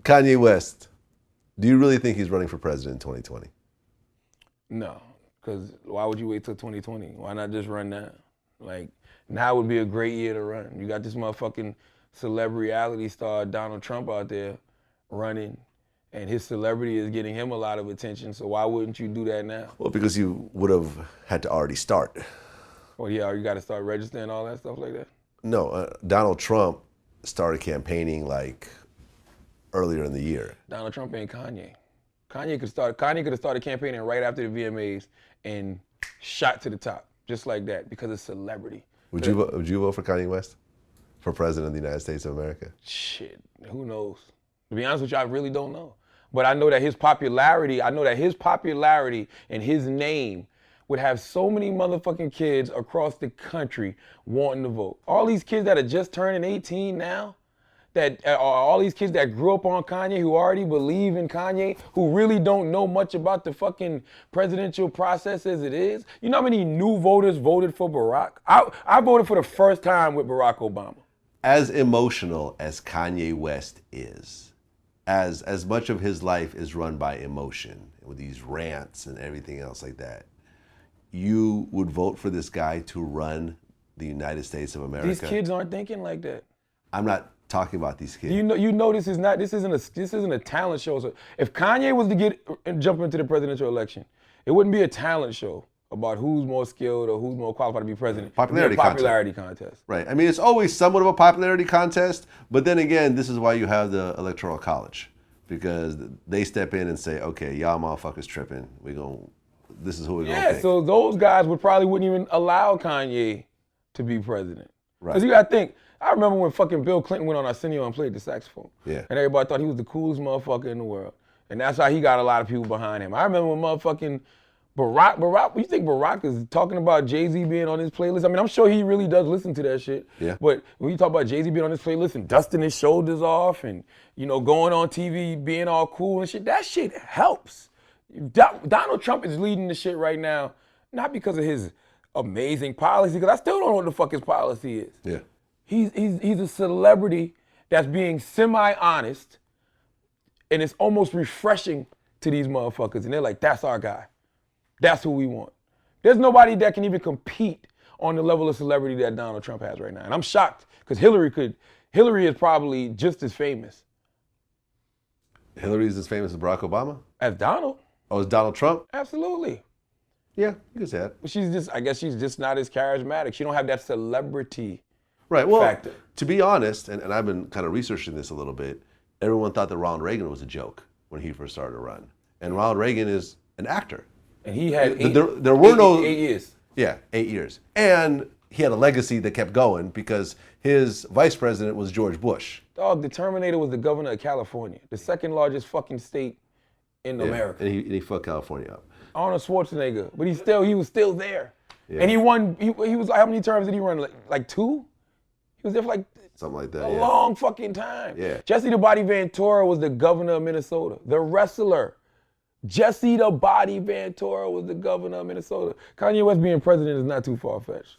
Kanye West, do you really think he's running for president in 2020? No, because why would you wait till 2020? Why not just run now? Like, now would be a great year to run. You got this motherfucking celebrity reality star Donald Trump out there running, and his celebrity is getting him a lot of attention, so why wouldn't you do that now? Well, because you would have had to already start. Well, yeah, you got to start registering all that stuff like that? No, Donald Trump started campaigning like earlier in the year. Donald Trump ain't Kanye. Kanye could have started campaigning right after the VMAs and shot to the top, just like that, because it's celebrity. Would you vote for Kanye West for president of the United States of America? Shit, who knows? To be honest with you, I really don't know. But I know that his popularity and his name would have so many motherfucking kids across the country wanting to vote. All these kids that are just turning 18 now, that are all these kids that grew up on Kanye, who already believe in Kanye, who really don't know much about the fucking presidential process as it is. You know how many new voters voted for Barack? I voted for the first time with Barack Obama. As emotional as Kanye West is, as much of his life is run by emotion, with these rants and everything else like that, you would vote for this guy to run the United States of America? These kids aren't thinking like that. I'm not talking about these kids. You know this isn't a talent show. So if Kanye was to jump into the presidential election, it wouldn't be a talent show about who's more skilled or who's more qualified to be president. Popularity contest. Right. I mean, it's always somewhat of a popularity contest, but then again, this is why you have the Electoral College, because they step in and say, okay, y'all motherfuckers tripping. This is who we're gonna pick. Yeah, so those guys wouldn't even allow Kanye to be president. Right. Because you gotta think, I remember when fucking Bill Clinton went on Arsenio and played the saxophone. Yeah. And everybody thought he was the coolest motherfucker in the world. And that's how he got a lot of people behind him. I remember when motherfucking Barack, you think Barack is talking about Jay-Z being on his playlist? I mean, I'm sure he really does listen to that shit. Yeah. But when you talk about Jay-Z being on his playlist and dusting his shoulders off and, going on TV, being all cool and shit, that shit helps. Donald Trump is leading the shit right now, not because of his amazing policy, because I still don't know what the fuck his policy is. Yeah. He's a celebrity that's being semi-honest, and it's almost refreshing to these motherfuckers. And they're like, that's our guy. That's who we want. There's nobody that can even compete on the level of celebrity that Donald Trump has right now. And I'm shocked, because Hillary is probably just as famous. Hillary is as famous as Barack Obama? As Donald. Oh, is Donald Trump? Absolutely. Yeah, you can say that. But I guess she's just not as charismatic. She don't have that celebrity right. Well, factor. To be honest, and I've been kind of researching this a little bit, everyone thought that Ronald Reagan was a joke when he first started to run. And Ronald Reagan is an actor. And he had there were 8 years. Yeah, 8 years. And he had a legacy that kept going because his vice president was George Bush. Dog, the Terminator was the governor of California, the second largest fucking state in America. And he fucked California up. Arnold Schwarzenegger, but he was still there. Yeah. And he won, he was, how many terms did he run? Like 2? He was there for like something like that, a long fucking time. Yeah. Jesse the Body Ventura was the governor of Minnesota. The wrestler, Jesse the Body Ventura was the governor of Minnesota. Kanye West being president is not too far-fetched.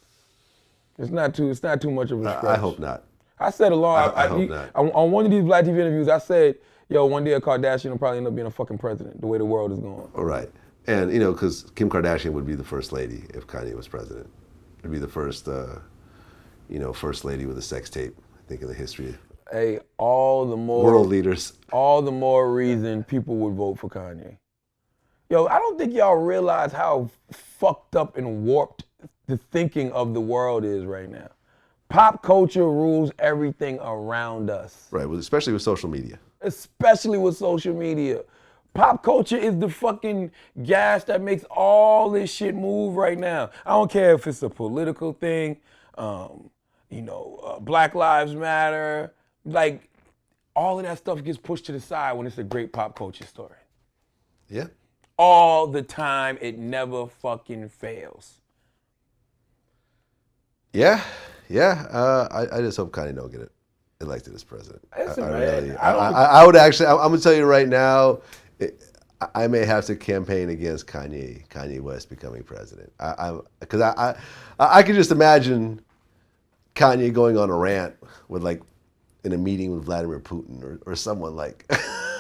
It's not too much of a stretch. I hope not. I said I hope not. On one of these Vlad TV interviews, I said, yo, one day a Kardashian will probably end up being a fucking president, the way the world is going. All right. And, because Kim Kardashian would be the first lady if Kanye was president. It'd be the first, first lady with a sex tape, I think, in the history. Hey, all the more world leaders. All the more reason people would vote for Kanye. Yo, I don't think y'all realize how fucked up and warped the thinking of the world is right now. Pop culture rules everything around us. Right, especially with social media. Especially with social media. Pop culture is the fucking gas that makes all this shit move right now. I don't care if it's a political thing, Black Lives Matter. Like, all of that stuff gets pushed to the side when it's a great pop culture story. Yeah. All the time, it never fucking fails. Yeah. I just hope Kanye don't get elected as president. Listen, I would actually, I'm gonna tell you right now, I may have to campaign against Kanye West becoming president. Because I could just imagine Kanye going on a rant with like in a meeting with Vladimir Putin or someone like.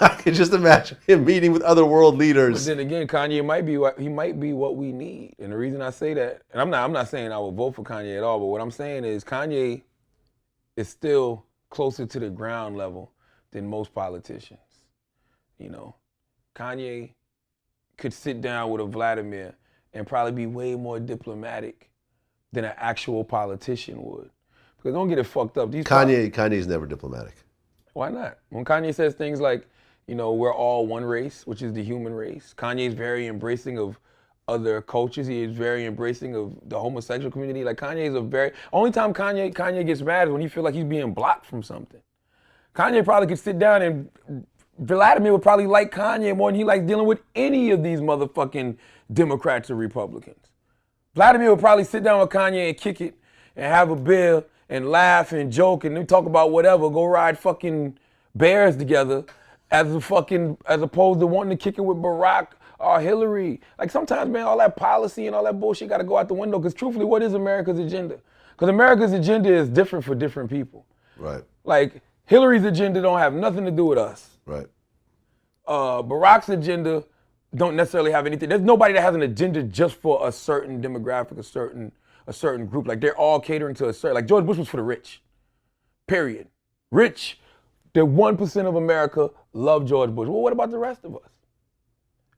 I could just imagine him meeting with other world leaders. But then again, Kanye might be what we need. And the reason I say that, and I'm not saying I would vote for Kanye at all, but what I'm saying is Kanye is still closer to the ground level than most politicians. You know, Kanye could sit down with a Vladimir and probably be way more diplomatic than an actual politician would. Because don't get it fucked up. Kanye's never diplomatic. Why not? When Kanye says things like, you know, we're all one race, which is the human race. Kanye's very embracing of other cultures. He is very embracing of the homosexual community. Like Kanye is only time Kanye gets mad is when he feels like he's being blocked from something. Kanye probably could sit down and Vladimir would probably like Kanye more than he likes dealing with any of these motherfucking Democrats or Republicans. Vladimir would probably sit down with Kanye and kick it and have a beer and laugh and joke and talk about whatever, go ride fucking bears together as opposed to wanting to kick it with Barack or Hillary. Like sometimes, man, all that policy and all that bullshit got to go out the window because truthfully, what is America's agenda? Because America's agenda is different for different people. Right. Like Hillary's agenda don't have nothing to do with us. Right. Barack's agenda don't necessarily have anything. There's nobody that has an agenda just for a certain demographic, a certain group. Like they're all catering to a certain, like George Bush was for the rich, period. Rich, the 1% of America love George Bush. Well, what about the rest of us?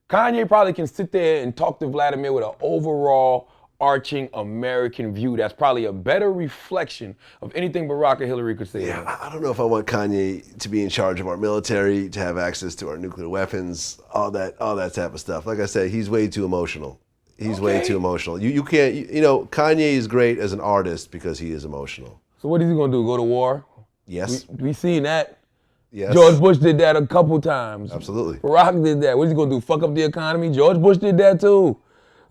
Kanye probably can sit there and talk to Vladimir with an overall arching American view that's probably a better reflection of anything Barack or Hillary could say. Yeah, I don't know if I want Kanye to be in charge of our military, to have access to our nuclear weapons, all that type of stuff. Like I said, he's way too emotional. He's way too emotional. You can't, you know, Kanye is great as an artist because he is emotional. So what is he gonna do, go to war? Yes. We seen that. Yes. George Bush did that a couple times. Absolutely. Barack did that. What is he gonna do, fuck up the economy? George Bush did that too.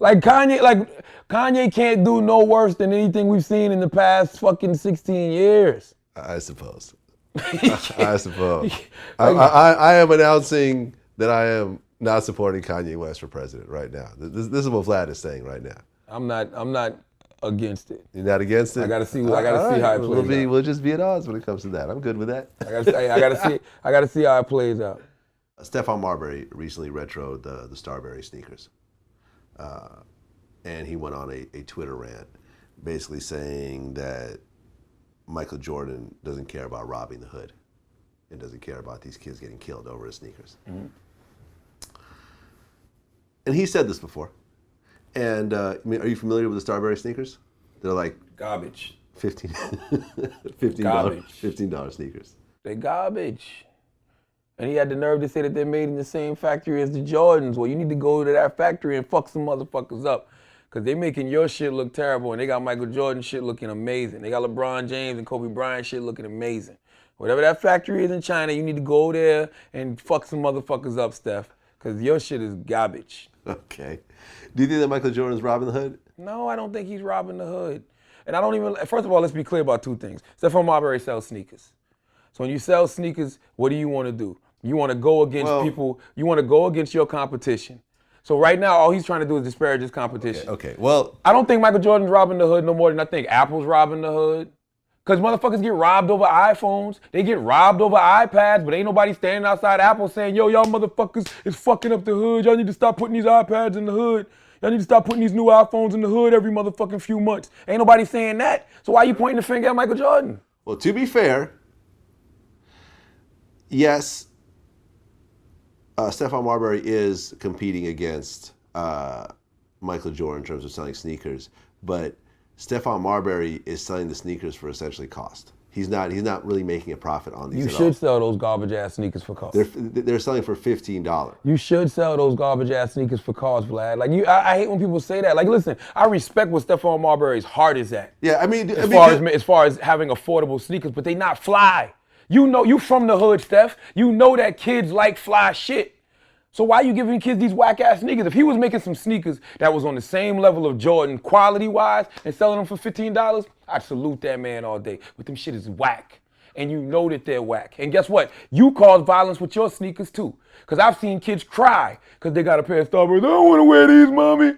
Like Kanye can't do no worse than anything we've seen in the past fucking 16 years. I suppose. I suppose. I am announcing that I am not supporting Kanye West for president right now. This is what Vlad is saying right now. I'm not against it. You're not against it? I gotta see how it plays out. We'll just be at odds when it comes to that. I'm good with that. I gotta see how it plays out. Stephon Marbury recently retroed the Starbury sneakers. And he went on a Twitter rant basically saying that Michael Jordan doesn't care about robbing the hood and doesn't care about these kids getting killed over his sneakers. Mm-hmm. And he said this before. And I mean, are you familiar with the Starbury sneakers? They're like garbage. $15 sneakers. They're garbage. And he had the nerve to say that they're made in the same factory as the Jordans. Well, you need to go to that factory and fuck some motherfuckers up. Because they making your shit look terrible and they got Michael Jordan shit looking amazing. They got LeBron James and Kobe Bryant shit looking amazing. Whatever that factory is in China, you need to go there and fuck some motherfuckers up, Steph. Because your shit is garbage. Okay. Do you think that Michael Jordan's robbing the hood? No, I don't think he's robbing the hood. And I don't even, first of all, let's be clear about two things. Stephon Marbury sells sneakers. So when you sell sneakers, what do you want to do? You want to go against people, you want to go against your competition. So right now, all he's trying to do is disparage his competition. Okay. Well, I don't think Michael Jordan's robbing the hood no more than I think Apple's robbing the hood. Because motherfuckers get robbed over iPhones. They get robbed over iPads, but ain't nobody standing outside Apple saying, yo, y'all motherfuckers is fucking up the hood. Y'all need to stop putting these iPads in the hood. Y'all need to stop putting these new iPhones in the hood every motherfucking few months. Ain't nobody saying that. So why are you pointing the finger at Michael Jordan? Well, to be fair, yes, Stephon Marbury is competing against Michael Jordan in terms of selling sneakers, but Stephon Marbury is selling the sneakers for essentially cost. He's not really making a profit on these. You should sell those garbage ass sneakers for cost. They're selling for $15. You should sell those garbage ass sneakers for cost, Vlad. Like I hate when people say that. Like, listen, I respect what Stephon Marbury's heart is at. Yeah, I mean, as far as having affordable sneakers, but they not fly. You know, you from the hood, Steph. You know that kids like fly shit. So why are you giving kids these whack-ass sneakers? If he was making some sneakers that was on the same level of Jordan quality-wise and selling them for $15, I'd salute that man all day. But them shit is whack. and you know that they're whack. And guess what? You cause violence with your sneakers too. Because I've seen kids cry because they got a pair of Starburst. I don't want to wear these, mommy.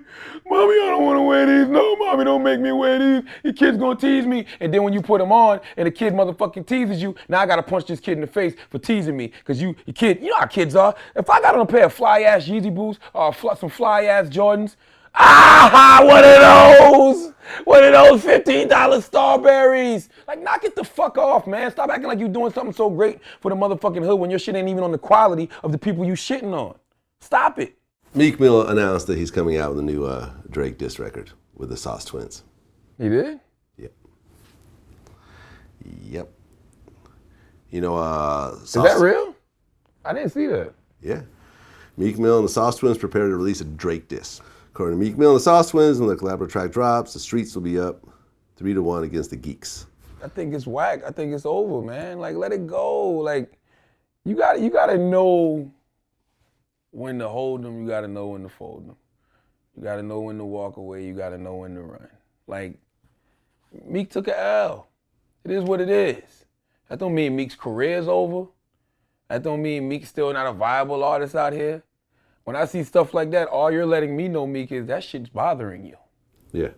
Mommy, I don't want to wear these. No, mommy, don't make me wear these. Your kid's going to tease me. And then when you put them on and the kid motherfucking teases you, now I got to punch this kid in the face for teasing me. Because your kid, you know how kids are. If I got on a pair of fly-ass Yeezy boots or some fly-ass Jordans, one of those. One of those $15 Starburys. Like, knock it the fuck off, man. Stop acting like you doing something so great for the motherfucking hood when your shit ain't even on the quality of the people you shitting on. Stop it. Meek Mill announced that he's coming out with a new Drake diss record with the Sauce Twinz. He did? Yep. Yep. You know, Is that real? I didn't see that. Yeah. Meek Mill and the Sauce Twinz prepare to release a Drake diss. According to Meek Mill and the Sauce Twinz, when the collaborative track drops, the streets will be up 3-1 against the geeks. I think it's whack. I think it's over, man. Like, let it go. Like, you gotta know when to hold them. You gotta know when to fold them. You gotta know when to walk away. You gotta know when to run. Like, Meek took an L. It is what it is. That don't mean Meek's career's over. That don't mean Meek's still not a viable artist out here. When I see stuff like that, all you're letting me know, Meek, is that shit's bothering you. Yeah.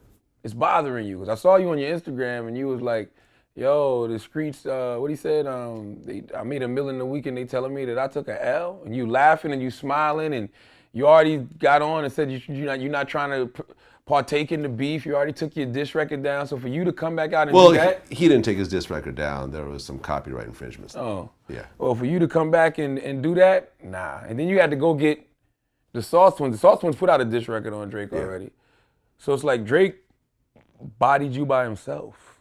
It's bothering you. Because I saw you on your Instagram and you was like, yo, the streets, what he said, I made $1 million a week and they telling me that I took an L. And you laughing and you smiling and you already got on and said you're not trying to partake in the beef. You already took your diss record down. So for you to come back out and do that. He didn't take his diss record down. There was some copyright infringements. Oh. Yeah. Well, for you to come back and do that, nah. And then you had to go get the Sauce Twinz. The Sauce Twinz put out a diss record on Drake already. So it's like Drake bodied you by himself.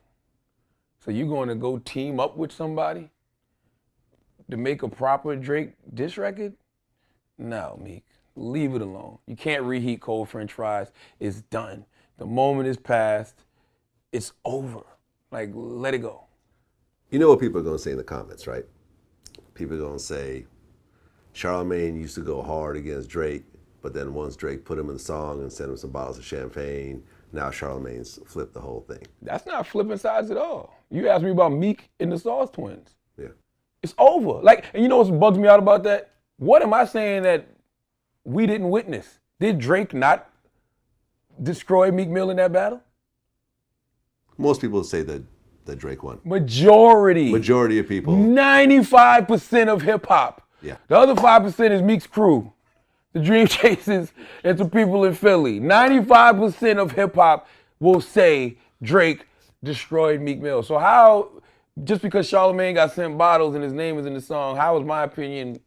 So you going to go team up with somebody to make a proper Drake diss record? No, Meek. Leave it alone. You can't reheat cold French fries. It's done. The moment is past. It's over. Like, let it go. You know what people are going to say in the comments, right? People are going to say, Charlamagne used to go hard against Drake, but then once Drake put him in the song and sent him some bottles of champagne, now Charlamagne's flipped the whole thing. That's not flipping sides at all. You asked me about Meek and the Sauce Twinz. Yeah. It's over. Like, and you know what bugs me out about that? What am I saying that we didn't witness? Did Drake not destroy Meek Mill in that battle? Most people say that Drake won. Majority of people. 95% of hip hop. Yeah. The other 5% is Meek's crew, the Dream Chasers, and some people in Philly. 95% of hip hop will say Drake destroyed Meek Mill. So how, just because Charlamagne got sent bottles and his name is in the song, how is my opinion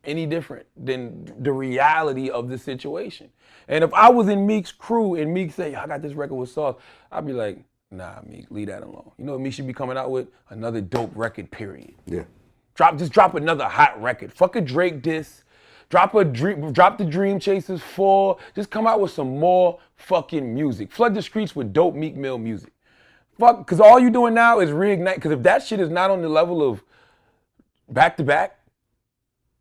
any different than the reality of the situation? And if I was in Meek's crew and Meek say, I got this record with Sauce, I'd be like, nah, Meek, leave that alone. You know what Meek should be coming out with? Another dope record, period. Yeah. Just drop another hot record. Fuck a Drake diss. Drop the Dream Chasers 4. Just come out with some more fucking music. Flood the streets with dope Meek Mill music. Fuck, because all you doing now is reignite. Because if that shit is not on the level of back to back,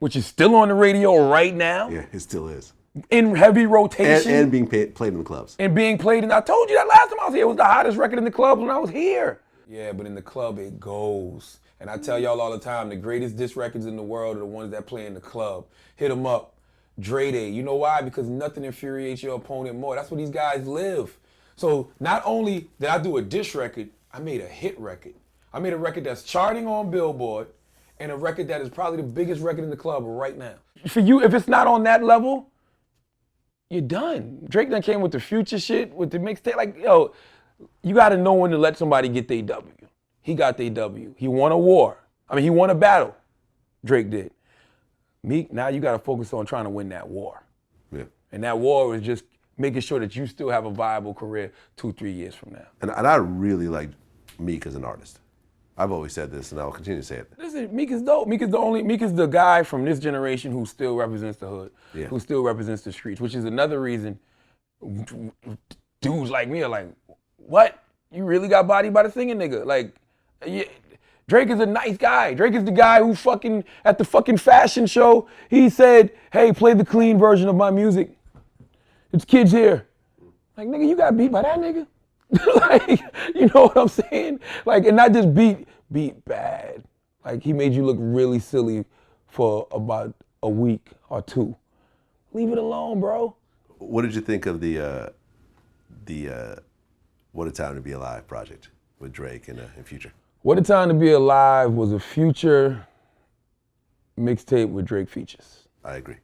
which is still on the radio right now. Yeah, it still is. In heavy rotation. And being played in the clubs. And being played in, I told you that last time I was here. It was the hottest record in the clubs when I was here. Yeah, but in the club it goes. And I tell y'all all the time, the greatest diss records in the world are the ones that play in the club. Hit them up. Dre Day. You know why? Because nothing infuriates your opponent more. That's where these guys live. So not only did I do a diss record, I made a hit record. I made a record that's charting on Billboard and a record that is probably the biggest record in the club right now. For you, if it's not on that level, you're done. Drake done came with the Future shit, with the mixtape. Like, yo, you got to know when to let somebody get their W. He got their W. He won a war. I mean, he won a battle. Drake did. Meek, now you got to focus on trying to win that war. Yeah. And that war is just making sure that you still have a viable career 2-3 years from now. And I really like Meek as an artist. I've always said this, and I'll continue to say it. Listen, Meek is dope. Meek is the guy from this generation who still represents the hood, who still represents the streets, which is another reason dudes like me are like, what? You really got bodied by the singing nigga? Like, yeah, Drake is a nice guy. Drake is the guy who fucking, at the fucking fashion show, he said, hey, play the clean version of my music. It's kids here. Like, nigga, you got beat by that nigga? Like, you know what I'm saying? Like, and not just beat beat bad. Like he made you look really silly for about a week or two. Leave it alone, bro. What did you think of the What a Time to Be Alive project with Drake and Future? What a Time to Be Alive was a Future mixtape with Drake features. I agree.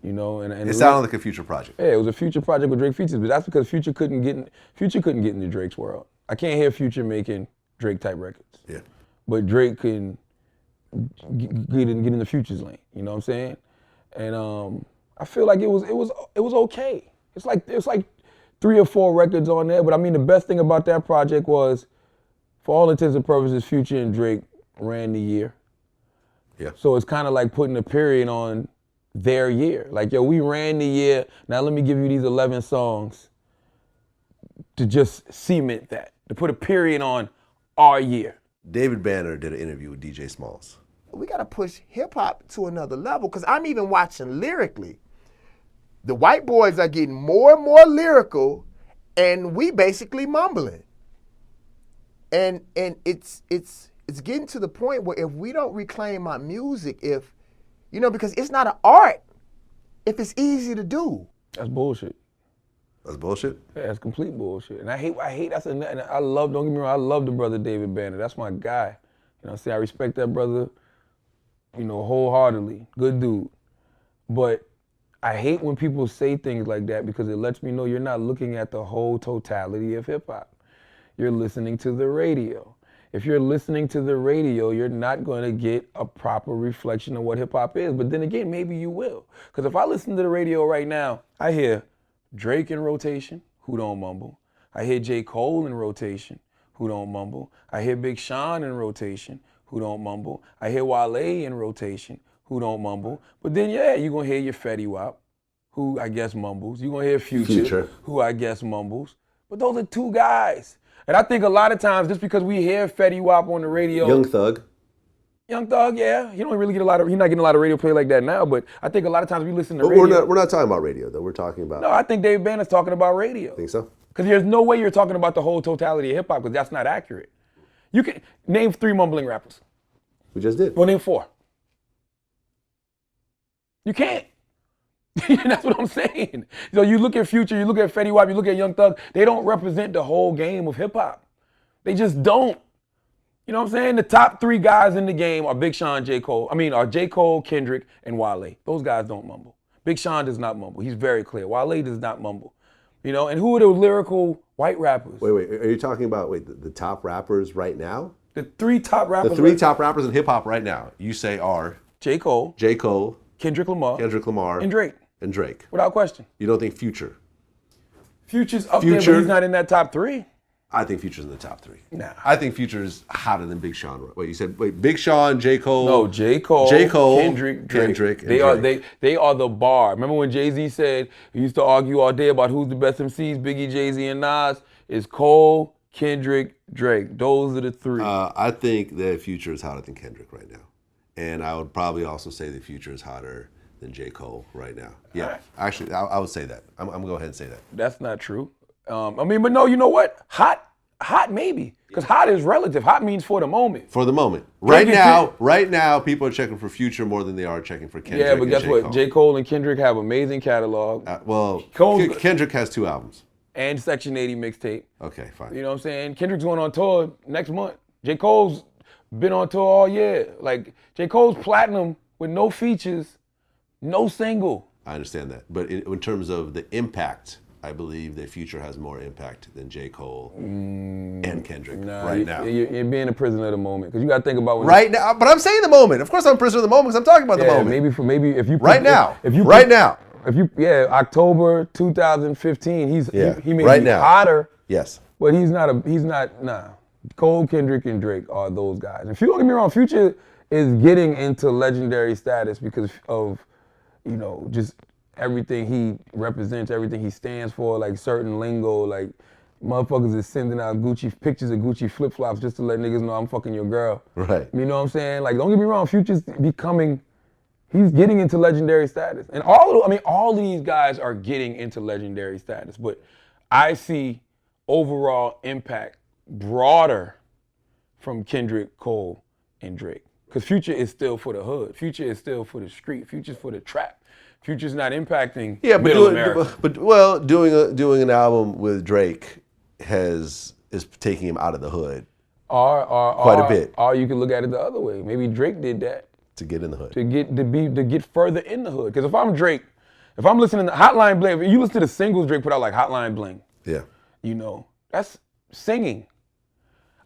You know, and it sounded like a Future project. Yeah, it was a Future project with Drake features, but that's because Future couldn't get into Drake's world. I can't hear Future making Drake type records. Yeah. But Drake can get in the Future's lane. You know what I'm saying? And I feel like it was okay. It's like 3 or 4 records on there, but I mean the best thing about that project was, for all intents and purposes, Future and Drake ran the year. Yeah. So it's kind of like putting a period on their year. Like, yo, we ran the year, now let me give you these 11 songs to just cement that, to put a period on our year. David Banner did an interview with DJ Smalls. We gotta push hip hop to another level, because I'm even watching lyrically. The white boys are getting more and more lyrical, and we basically mumbling. And it's getting to the point where if we don't reclaim our music, because it's not an art if it's easy to do. That's bullshit. That's bullshit? Yeah, that's complete bullshit. And I hate and I love, don't get me wrong, I love the brother David Banner. That's my guy. You know what I'm saying? I respect that brother, wholeheartedly. Good dude. But I hate when people say things like that, because it lets me know you're not looking at the whole totality of hip hop. You're listening to the radio. If you're listening to the radio, you're not going to get a proper reflection of what hip hop is. But then again, maybe you will. Because if I listen to the radio right now, I hear Drake in rotation, who don't mumble. I hear J. Cole in rotation, who don't mumble. I hear Big Sean in rotation, who don't mumble. I hear Wale in rotation, who don't mumble. But then, yeah, you're going to hear your Fetty Wap, who I guess mumbles. You're going to hear Future, who I guess mumbles. But those are 2 guys. And I think a lot of times, just because we hear Fetty Wap on the radio. Young Thug, yeah. He don't really get he's not getting a lot of radio play like that now, but I think a lot of times we listen to radio. We're not talking about radio, though. We're talking about. No, I think Dave Banner's talking about radio. Think so? Because there's no way you're talking about the whole totality of hip hop, because that's not accurate. You can name 3 mumbling rappers. We just did. Well, name 4. You can't. That's what I'm saying. So you look at Future, you look at Fetty Wap, you look at Young Thug, they don't represent the whole game of hip hop. They just don't. You know what I'm saying? The top 3 guys in the game are Big Sean, J. Cole. Are J. Cole, Kendrick, and Wale. Those guys don't mumble. Big Sean does not mumble. He's very clear. Wale does not mumble. And who are the lyrical white rappers? Wait. Are you talking about the top rappers right now? The 3 top rappers. The 3 top rappers in hip hop right now, you say are J. Cole, Kendrick Lamar, and Drake. Without question. You don't think Future? Future's up there, but he's not in that top 3. I think Future's in the top 3. Nah. I think Future's hotter than Big Sean. Wait, you said Big Sean, J. Cole? No, J. Cole, Kendrick, Drake. They are the bar. Remember when Jay-Z said, we used to argue all day about who's the best MCs, Biggie, Jay-Z, and Nas? It's Cole, Kendrick, Drake. Those are the 3. I think that Future is hotter than Kendrick right now. And I would probably also say that Future is hotter than J. Cole right now. Yeah, right. Actually, I would say that. I'm going to go ahead and say that. That's not true. But no, you know what? Hot maybe. Because hot is relative. Hot means for the moment. For the moment. Right now, people are checking for Future more than they are checking for Kendrick. Yeah, but guess what? J. Cole and Kendrick have amazing catalog. Kendrick has 2 albums. And Section 80 mixtape. Okay, fine. You know what I'm saying? Kendrick's going on tour next month. J. Cole's been on tour all year. Like, J. Cole's platinum with no features, no single. I understand that. But in terms of the impact, I believe that Future has more impact than J. Cole and Kendrick now. You're being a prisoner of the moment, because you got to think about right now. But I'm saying the moment. Of course, I'm a prisoner of the moment because I'm talking about the moment. Maybe if you October 2015, he may be hotter. Yes, but he's not. Cole, Kendrick, and Drake are those guys. And if you don't get me wrong, Future is getting into legendary status because of just everything he represents, everything he stands for, like certain lingo, like motherfuckers is sending out pictures of Gucci flip-flops just to let niggas know I'm fucking your girl. Right. You know what I'm saying? Like, don't get me wrong, Future's he's getting into legendary status. And all these guys are getting into legendary status, but I see overall impact broader from Kendrick, Cole, and Drake. Because Future is still for the hood. Future is still for the street. Future's for the trap. Future's not impacting middle America. Doing an album with Drake is taking him out of the hood quite a bit. Or you can look at it the other way. Maybe Drake did that to get in the hood. To get further in the hood. Because if I'm Drake, if I'm listening to Hotline Bling, if you listen to the singles Drake put out like Hotline Bling, yeah, you know, that's singing.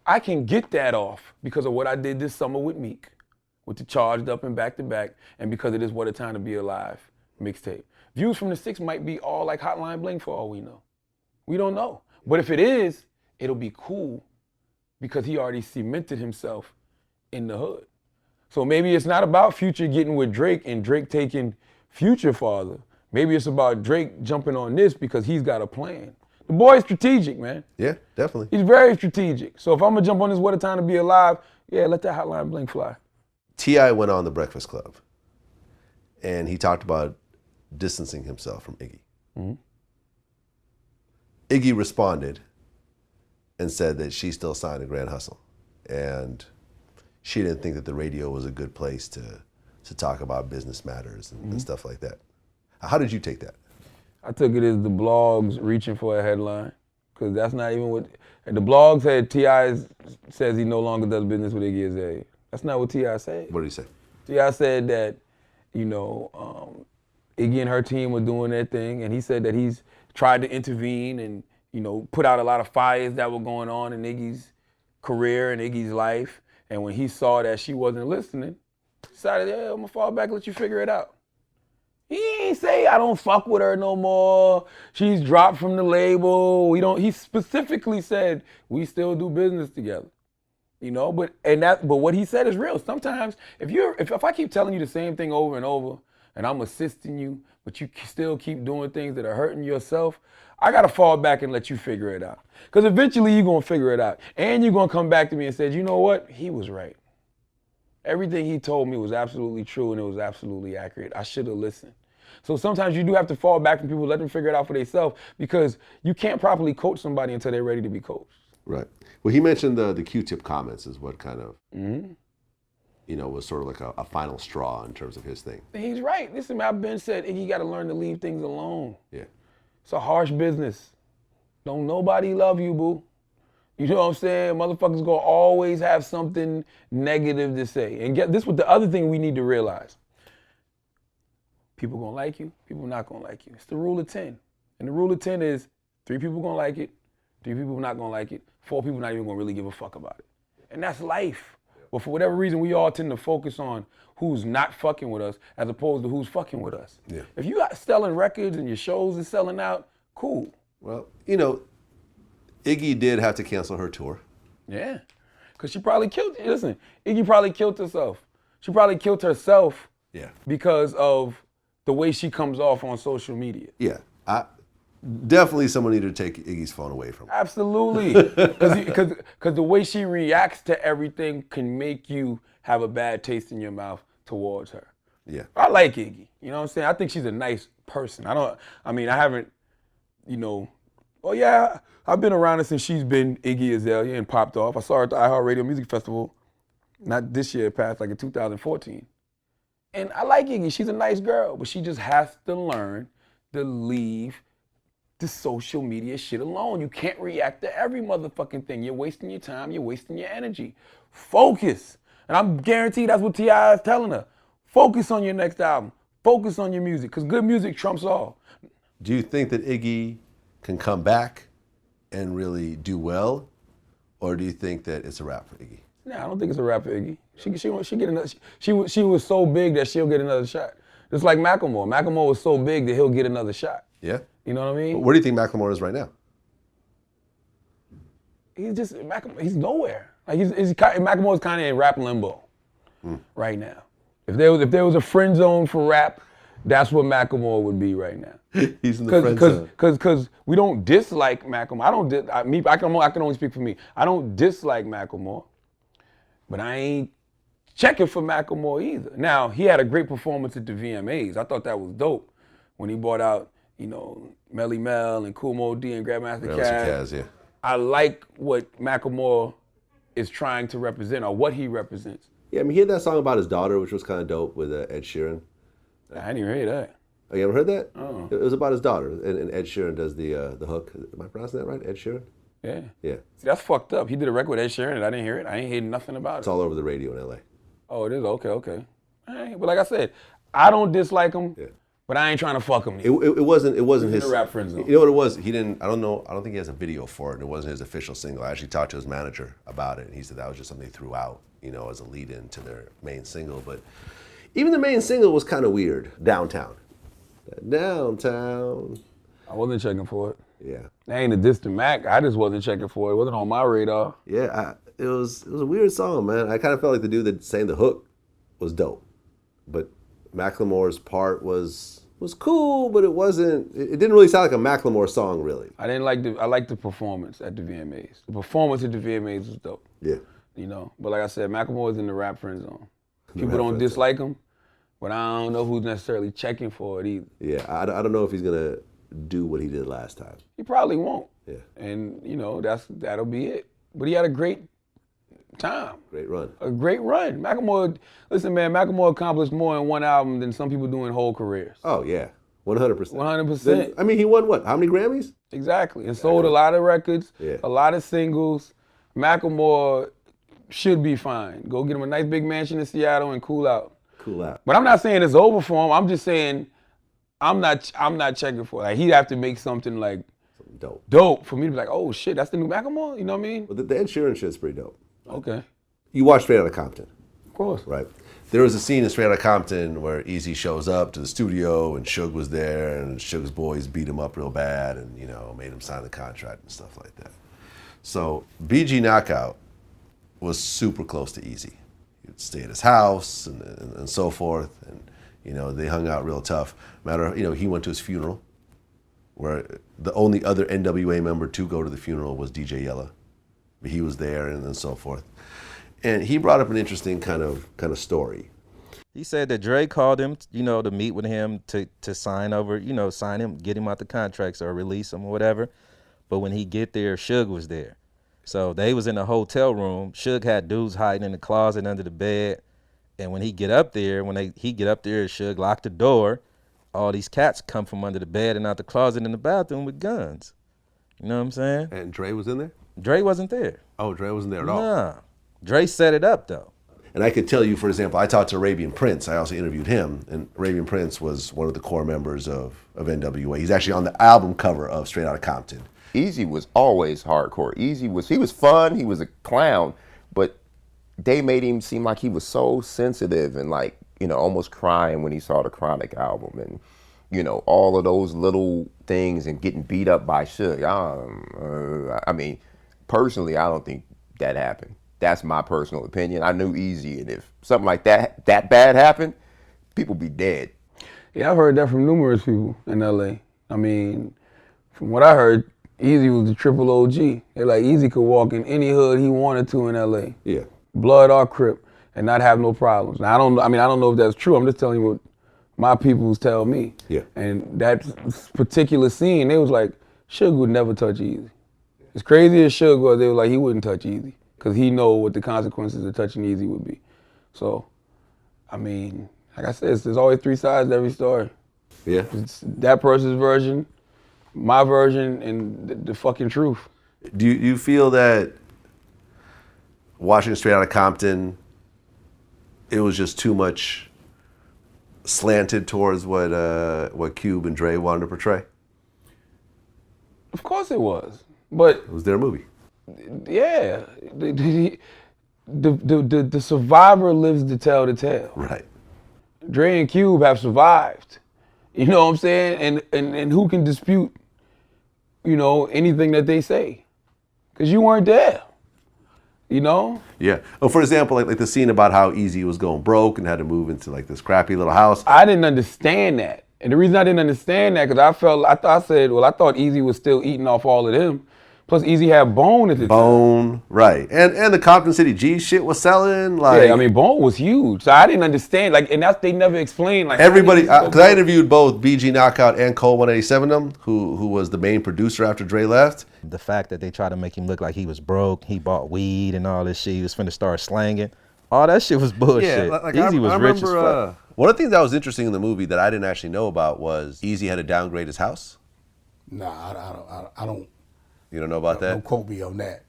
I can get that off because of what I did this summer with Meek, with the Charged Up and Back to Back, and because it is What a Time to Be Alive mixtape. Views from the 6 might be all like Hotline Bling for all we know. We don't know. But if it is, it'll be cool because he already cemented himself in the hood. So maybe it's not about Future getting with Drake and Drake taking Future farther. Maybe it's about Drake jumping on this because he's got a plan. The boy's strategic, man. Yeah, definitely. He's very strategic. So if I'm gonna jump on this What a Time to Be Alive, yeah, let that Hotline Bling fly. T.I. went on The Breakfast Club and he talked about distancing himself from Iggy. Mm-hmm. Iggy responded and said that she still signed a Grand Hustle and she didn't think that the radio was a good place to talk about business matters and stuff like that. How did you take that? I took it as the blogs reaching for a headline, because that's not even what, and the blog said T.I. says he no longer does business with Iggy Azalea. That's not what T.I. said. What did he say? T.I. said that, you know, Iggy and her team were doing their thing, and he said that he's tried to intervene and, you know, put out a lot of fires that were going on in Iggy's career and Iggy's life, and when he saw that she wasn't listening, he decided, yeah, I'm gonna fall back and let you figure it out. He ain't say I don't fuck with her no more. She's dropped from the label. He specifically said we still do business together. You know, but what he said is real. Sometimes if I keep telling you the same thing over and over and I'm assisting you, but you still keep doing things that are hurting yourself, I gotta fall back and let you figure it out. Because eventually you're gonna figure it out. And you're gonna come back to me and say, you know what? He was right. Everything he told me was absolutely true and it was absolutely accurate. I should have listened. So sometimes you do have to fall back from people, let them figure it out for themselves, because you can't properly coach somebody until they're ready to be coached. Right. Well, he mentioned the Q-tip comments is what kind of, you know, was sort of like a final straw in terms of his thing. He's right. Listen, man, I've been said, Iggy got to learn to leave things alone. Yeah. It's a harsh business. Don't nobody love you, boo. You know what I'm saying? Motherfuckers gonna always have something negative to say. And this was the other thing we need to realize. People gonna like you, people not gonna like you. It's the rule of 10. And the rule of 10 is 3 people gonna like it, 3 people not gonna like it, 4 people not even gonna really give a fuck about it. And that's life. But for whatever reason, we all tend to focus on who's not fucking with us as opposed to who's fucking with us. Yeah. If you got selling records and your shows is selling out, cool. Well, you know, Iggy did have to cancel her tour. Yeah, because she probably killed, listen, Iggy probably killed herself. She probably killed herself because of the way she comes off on social media. Yeah, definitely someone needed to take Iggy's phone away from her. Absolutely, because the way she reacts to everything can make you have a bad taste in your mouth towards her. Yeah. I like Iggy, you know what I'm saying? I think she's a nice person. I haven't, you know, oh yeah, I've been around her since she's been Iggy Azalea and popped off. I saw her at the iHeartRadio Music Festival, not this year, past like in 2014. And I like Iggy, she's a nice girl, but she just has to learn to leave the social media shit alone. You can't react to every motherfucking thing. You're wasting your time, you're wasting your energy. Focus. And I'm guaranteed that's what T.I. is telling her. Focus on your next album. Focus on your music, because good music trumps all. Do you think that Iggy can come back and really do well, or do you think that it's a wrap for Iggy? Nah, I don't think it's a wrap for Iggy. She get another. She was so big that she'll get another shot. Just like Macklemore. Macklemore was so big that he'll get another shot. Yeah. You know what I mean? But where do you think Macklemore is right now? He's nowhere. Like Macklemore's kind of in rap limbo right now. If there was a friend zone for rap, that's what Macklemore would be right now. He's in the friend zone. Because we don't dislike Macklemore. I can only speak for me. I don't dislike Macklemore, but I ain't checking for Macklemore either. Now, he had a great performance at the VMAs. I thought that was dope when he brought out, you know, Melly Mel and Kool Moe Dee and Grandmaster Caz. Yeah. I like what Macklemore is trying to represent or what he represents. Yeah, I mean, he had that song about his daughter, which was kind of dope with Ed Sheeran. I didn't even hear that. Oh, you ever heard that? Oh. It was about his daughter, and Ed Sheeran does the hook. Am I pronouncing that right? Ed Sheeran? Yeah. Yeah. See, that's fucked up. He did a record with Ed Sheeran and I didn't hear it. I ain't heard nothing about It's it. all over the radio in L.A. Oh, it is? Okay. All right. But like I said, I don't dislike him, but I ain't trying to fuck him. It wasn't his in the rap friend zone. You know what it was? He didn't. I don't know. I don't think he has a video for it. And it wasn't his official single. I actually talked to his manager about it, and he said that was just something they threw out, as a lead-in to their main single. But even the main single was kind of weird. Downtown. I wasn't checking for it. Yeah. That ain't a diss to Mac. I just wasn't checking for it. It wasn't on my radar. Yeah. It was a weird song, man. I kind of felt like the dude that sang the hook was dope, but Macklemore's part was cool, but it wasn't. It didn't really sound like a Macklemore song, really. I liked the performance at the VMAs. The performance at the VMAs was dope. Yeah. But like I said, Macklemore's in the rap friend zone. People rap don't friend dislike him, but I don't know who's necessarily checking for it either. Yeah, I don't know if he's gonna do what he did last time. He probably won't. Yeah. And that'll be it. But he had a great time. Great run. A great run. Macklemore accomplished more in one album than some people do in whole careers. Oh yeah, 100%. 100%. I mean, he won what? How many Grammys? Exactly. And sold a lot of records, Yeah. a lot of singles. Macklemore should be fine. Go get him a nice big mansion in Seattle and cool out. Cool out. But I'm not saying it's over for him. I'm just saying I'm not checking for it. Like, he'd have to make something like dope for me to be like, oh shit, that's the new Macklemore? You know what I mean? Well, the Ed Sheeran shit's pretty dope. Okay. You watched Straight Outta Compton, Of course. right? There was a scene in Straight Outta Compton where EazyE shows up to the studio and Suge was there and Suge's boys beat him up real bad and, made him sign the contract and stuff like that. So BG Knockout was super close to EazyE. He'd stay at his house and so forth. And, they hung out real tough. He went to his funeral where the only other NWA member to go to the funeral was DJ Yella. But he was there and so forth. And he brought up an interesting kind of story. He said that Dre called him, to meet with him to sign over, sign him, get him out the contracts or release him or whatever. But when he get there, Suge was there. So they was in a hotel room. Suge had dudes hiding in the closet under the bed. And when he get up there, Suge locked the door. All these cats come from under the bed and out the closet in the bathroom with guns. You know what I'm saying? And Dre was in there? Dre wasn't there. Oh, Dre wasn't there at all? Nah. Dre set it up, though. And I could tell you, for example, I talked to Arabian Prince. I also interviewed him. And Arabian Prince was one of the core members of NWA. He's actually on the album cover of Straight Outta Compton. EazyE was always hardcore. He was fun, he was a clown, but they made him seem like he was so sensitive and almost crying when he saw the Chronic album and, all of those little things and getting beat up by Suge. I mean, personally, I don't think that happened. That's my personal opinion. I knew EazyE, and if something like that bad happened, people be dead. Yeah, I've heard that from numerous people in LA. I mean, from what I heard, EazyE was the triple OG. They're like, EazyE could walk in any hood he wanted to in LA. Yeah. Blood or Crip, and not have no problems. Now, I don't know if that's true. I'm just telling you what my peoples tell me. Yeah. And that particular scene, they was like, Suge would never touch EazyE. As crazy as Suge was, they were like, he wouldn't touch EazyE because he know what the consequences of touching EazyE would be. So, I mean, like I said, there's always three sides to every story. Yeah. It's that person's version, my version, and the fucking truth. Do you feel that watching Straight Outta Compton, it was just too much slanted towards what Cube and Dre wanted to portray? Of course it was, but It was their movie. yeah, the survivor lives to tell the tale. Right. Dre and Cube have survived. You know what I'm saying? And who can dispute, anything that they say? Because you weren't there. Yeah. Oh, for example, like the scene about how EazyE was going broke and had to move into this crappy little house. I didn't understand that. And the reason I didn't understand that, because I thought EazyE was still eating off all of them. Plus, EazyE had Bone at the time. Bone, right. And the Compton City G shit was selling. Like, Yeah, I mean, Bone was huge. So I didn't understand. Like, and they never explained. Like, everybody, because I interviewed both BG Knockout and Cole 187 them, who was the main producer after Dre left. The fact that they tried to make him look like he was broke, he bought weed and all this shit, he was finna start slanging. All that shit was bullshit. EazyE was rich as fuck. One of the things that was interesting in the movie that I didn't actually know about was EazyE had to downgrade his house. Nah, I don't. You don't know about that? Don't quote me on that.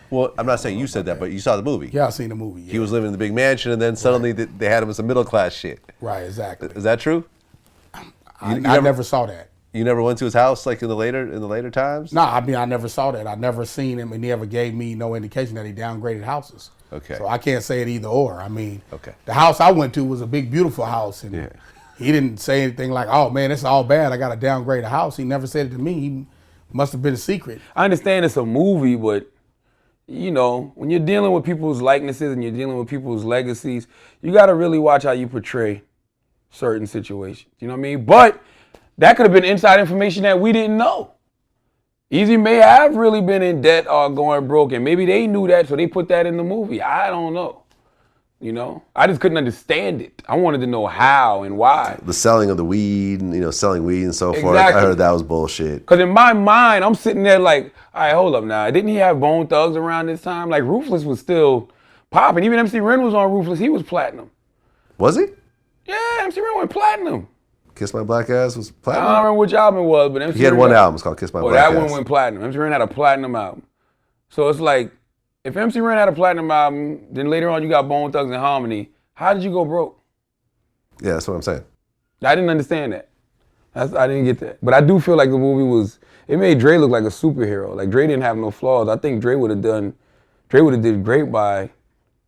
Well, I'm not saying you said that, but you saw the movie. Yeah, I seen the movie. Yeah. He was living in the big mansion, and then suddenly they had him in some middle class shit. Right, exactly. Is that true? I never saw that. You never went to his house like in the later times? No, I mean I never saw that. I never seen him, and he ever gave me no indication that he downgraded houses. Okay. So I can't say it either or. I mean, okay. The house I went to was a big, beautiful house, and he didn't say anything like, "Oh man, it's all bad. I got to downgrade a house." He never said it to me. He must have been a secret. I understand it's a movie, but you know, when you're dealing with people's likenesses and you're dealing with people's legacies, you got to really watch how you portray certain situations. You know what I mean? But that could have been inside information that we didn't know. EazyE may have really been in debt or going broke, and maybe they knew that, so they put that in the movie. I don't know. You know, I just couldn't understand it. I wanted to know how and why. The selling of the weed, and selling weed and so forth. Exactly. I heard that was bullshit. Because in my mind, I'm sitting there like, all right, hold up now. Didn't he have Bone Thugs around this time? Like, Ruthless was still popping. Even MC Ren was on Ruthless. He was platinum. Was he? Yeah, MC Ren went platinum. Kiss My Black Ass was I platinum? don't remember which album it was, but MC He had Ren one album. It's called Kiss My Black Ass. that one went platinum. MC Ren had a platinum album. So it's like, if MC Ren had a platinum album, then later on you got Bone Thugs and Harmony, how did you go broke? Yeah, that's what I'm saying. I didn't understand that. I didn't get that. But I do feel like the movie it made Dre look like a superhero. Like, Dre didn't have no flaws. I think Dre would have did great by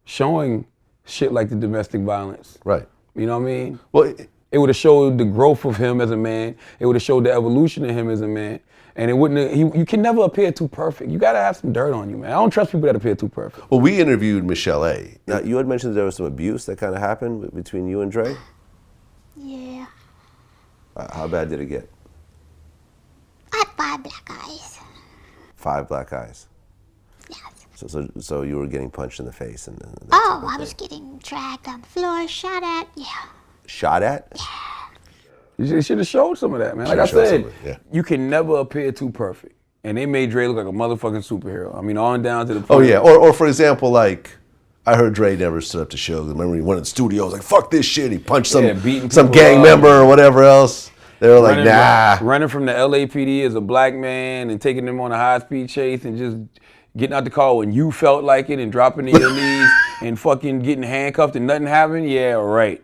showing shit like the domestic violence. Right. You know what I mean? Well, it would have showed the growth of him as a man. It would have showed the evolution of him as a man. And it wouldn't. You can never appear too perfect. You gotta have some dirt on you, man. I don't trust people that appear too perfect. well, we interviewed Michelle A. Now, you had mentioned there was some abuse that kind of happened between you and Dre. Yeah. How bad did it get? I had 5 black eyes. 5 black eyes. Yes. So you were getting punched in the face and that Oh, type of I was thing. getting dragged on the floor, shot at. Yeah. Shot at? You should have showed some of that, man. Like I Should've showed said, some of it, yeah. you can never appear too perfect. And they made Dre look like a motherfucking superhero. I mean, on down to the point. Oh yeah, or for example, like I heard Dre never stood up to Suge. Remember he went in the studio, was like, "Fuck this shit." He punched beating some people gang up. member or whatever else. They were like, "Nah." Running from the LAPD as a black man and taking them on a high-speed chase and just getting out the car when you felt like it and dropping to your knees and fucking getting handcuffed and nothing happened. Yeah, right.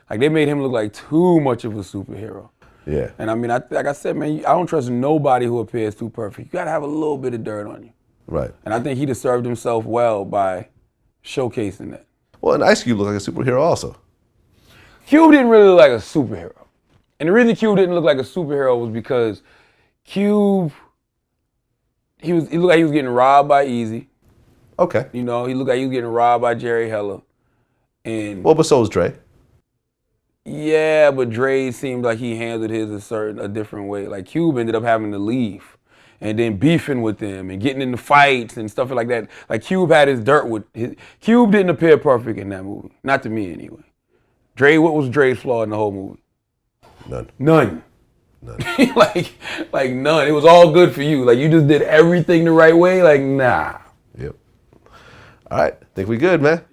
Like, they made him look like too much of a superhero. Yeah. And I mean, like I said, man, I don't trust nobody who appears too perfect. You gotta have a little bit of dirt on you. Right. And I think he'd have served himself well by showcasing that. Well, and Ice Cube looked like a superhero also. Cube didn't really look like a superhero. And the reason Cube didn't look like a superhero was because Cube, he looked like he was getting robbed by EazyE. Okay. You know, he looked like he was getting robbed by Jerry Heller. And Well, but so was Dre. yeah, but Dre seemed like he handled his a different way. Like, Cube ended up having to leave and then beefing with them and getting into fights and stuff like that. Like, Cube had his dirt with his. Cube didn't appear perfect in that movie. Not to me, anyway. Dre, what was Dre's flaw in the whole movie? None. like none. It was all good for you. Like, you just did everything the right way. Like, nah. Yep. All right. Think we good, man.